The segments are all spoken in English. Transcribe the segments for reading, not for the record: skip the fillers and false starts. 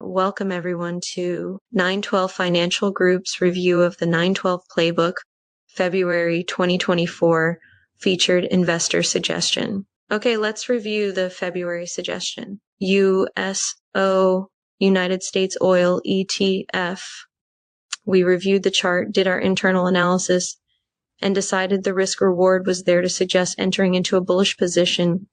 Welcome everyone to 912 Financial Group's review of the 912 Playbook, February 2024 featured investor suggestion. Okay, let's review the February suggestion. USO, United States Oil ETF. We reviewed the chart, did our internal analysis, and decided the risk reward was there to suggest entering into a bullish position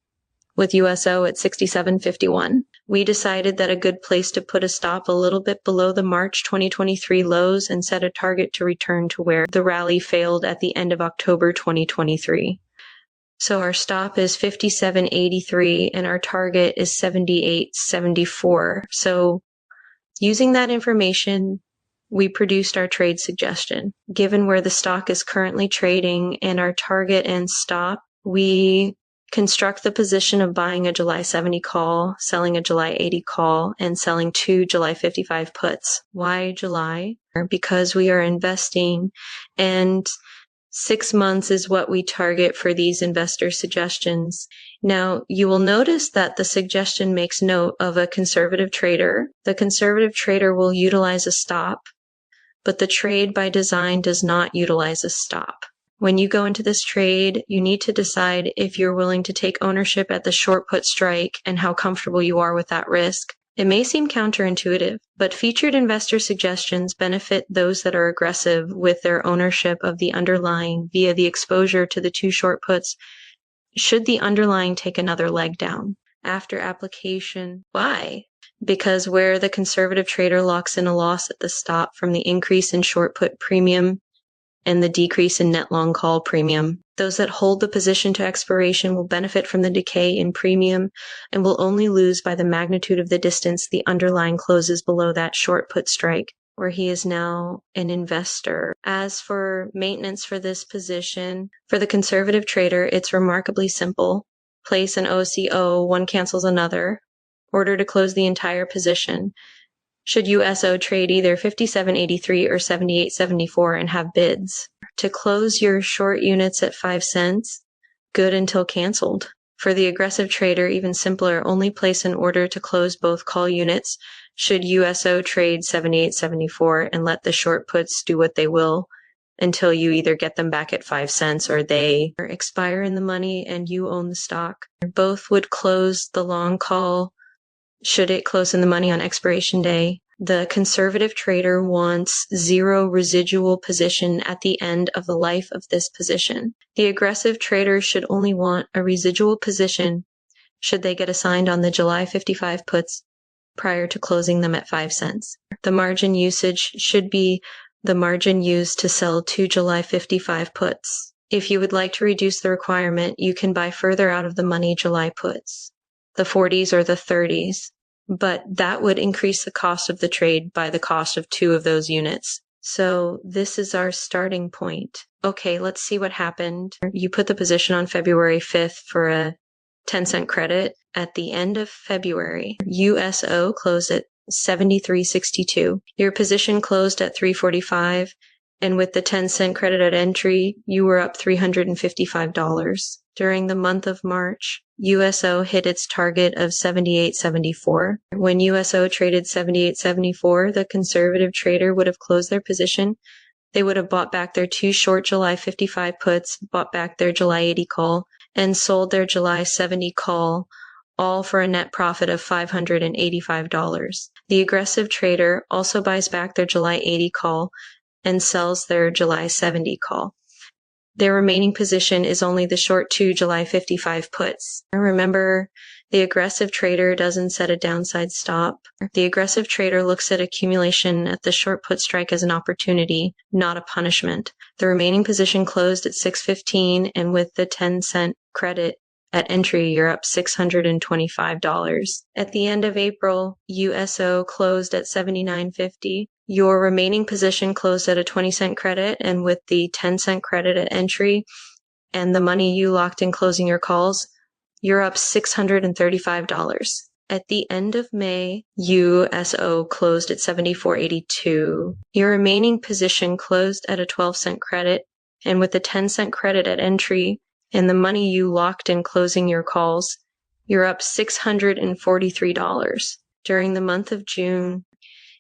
with USO at 67.51. We decided that a good place to put a stop a little bit below the March 2023 lows and set a target to return to where the rally failed at the end of October 2023. So our stop is 57.83 and our target is 78.74. So using that information, we produced our trade suggestion. Given where the stock is currently trading and our target and stop, we construct the position of buying a July 70 call, selling a July 80 call, and selling 2 July 55 puts. Why July? Because we are investing, and 6 months is what we target for these investor suggestions. Now, you will notice that the suggestion makes note of a conservative trader. The conservative trader will utilize a stop, but the trade by design does not utilize a stop. When you go into this trade, you need to decide if you're willing to take ownership at the short put strike and how comfortable you are with that risk. It may seem counterintuitive, but featured investor suggestions benefit those that are aggressive with their ownership of the underlying via the exposure to the 2 short puts should the underlying take another leg down. After application, why? Because where the conservative trader locks in a loss at the stop from the increase in short put premium and the decrease in net long call premium. Those that hold the position to expiration will benefit from the decay in premium and will only lose by the magnitude of the distance the underlying closes below that short put strike, where he is now an investor. As for maintenance for this position, for the conservative trader, it's remarkably simple. Place an OCO, one cancels another. Order to close the entire position. Should USO trade either 57.83 or 78.74 and have bids. To close your short units at 5 cents, good until canceled. For the aggressive trader, even simpler, only place an order to close both call units should USO trade 78.74 and let the short puts do what they will until you either get them back at 5 cents or they expire in the money and you own the stock. Both would close the long call should it close in the money on expiration day. The conservative trader wants 0 residual position at the end of the life of this position. The aggressive trader should only want a residual position should they get assigned on the July 55 puts prior to closing them at 5 cents. The margin usage should be the margin used to sell 2 July 55 puts. If you would like to reduce the requirement, you can buy further out of the money July puts, the 40s or the 30s, but that would increase the cost of the trade by the cost of 2 of those units. So this is our starting point. Okay, let's see what happened. You put the position on February 5th for a 10-cent credit. At the end of February, USO closed at 73.62. Your position closed at 3.45, and with the 10-cent credit at entry, you were up $355. During the month of March, USO hit its target of 78.74. When USO traded 78.74, the conservative trader would have closed their position. They would have bought back their 2 short July 55 puts, bought back their July 80 call, and sold their July 70 call, all for a net profit of $585. The aggressive trader also buys back their July 80 call and sells their July 70 call. Their remaining position is only the short 2 July 55 puts. Remember, the aggressive trader doesn't set a downside stop. The aggressive trader looks at accumulation at the short put strike as an opportunity, not a punishment. The remaining position closed at 6.15, and with the 10-cent credit at entry, you're up $625. At the end of April, USO closed at 79.50. Your remaining position closed at a 20-cent credit, and with the 10-cent credit at entry and the money you locked in closing your calls, you're up $635. At the end of May, USO closed at 74.82. Your remaining position closed at a 12-cent credit, and with the 10-cent credit at entry and the money you locked in closing your calls, you're up $643. During the month of June,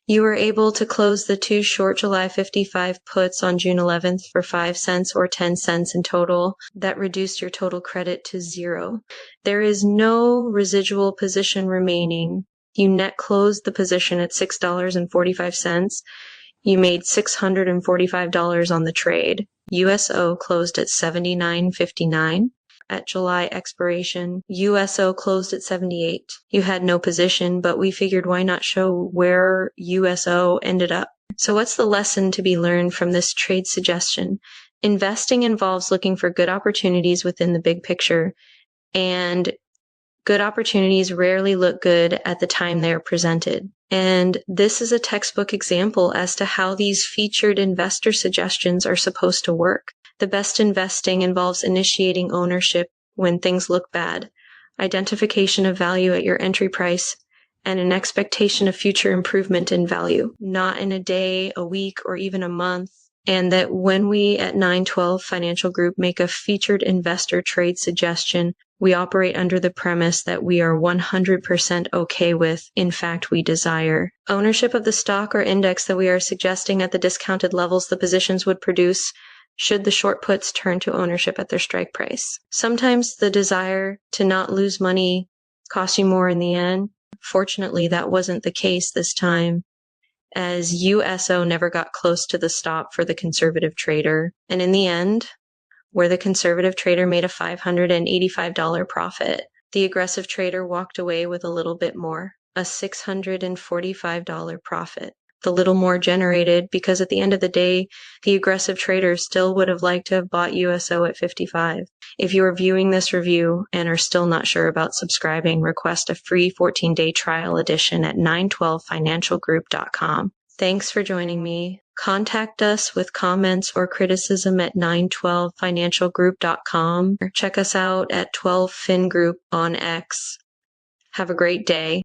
you were able to close the 2 short July 55 puts on June 11th for 5 cents or 10 cents in total. That reduced your total credit to 0. There is no residual position remaining. You net closed the position at $6.45. You made $645 on the trade. USO closed at $79.59. At July expiration, USO closed at 78. You had no position, but we figured why not show where USO ended up. So what's the lesson to be learned from this trade suggestion? Investing involves looking for good opportunities within the big picture, and good opportunities rarely look good at the time they are presented. And this is a textbook example as to how these featured investor suggestions are supposed to work. The best investing involves initiating ownership when things look bad, identification of value at your entry price, and an expectation of future improvement in value, not in a day, a week, or even a month. And that when we at 912 Financial Group make a featured investor trade suggestion, we operate under the premise that we are 100% okay with, in fact, we desire. Ownership of the stock or index that we are suggesting at the discounted levels the positions would produce should the short puts turn to ownership at their strike price. Sometimes the desire to not lose money costs you more in the end. Fortunately, that wasn't the case this time, as USO never got close to the stop for the conservative trader. And in the end, where the conservative trader made a $585 profit, the aggressive trader walked away with a little bit more, a $645 profit. The little more generated because at the end of the day, the aggressive trader still would have liked to have bought USO at 55. If you are viewing this review and are still not sure about subscribing, request a free 14-day trial edition at 912financialgroup.com. Thanks for joining me. Contact us with comments or criticism at 912financialgroup.com. Check us out at 12FinGroup on X. Have a great day.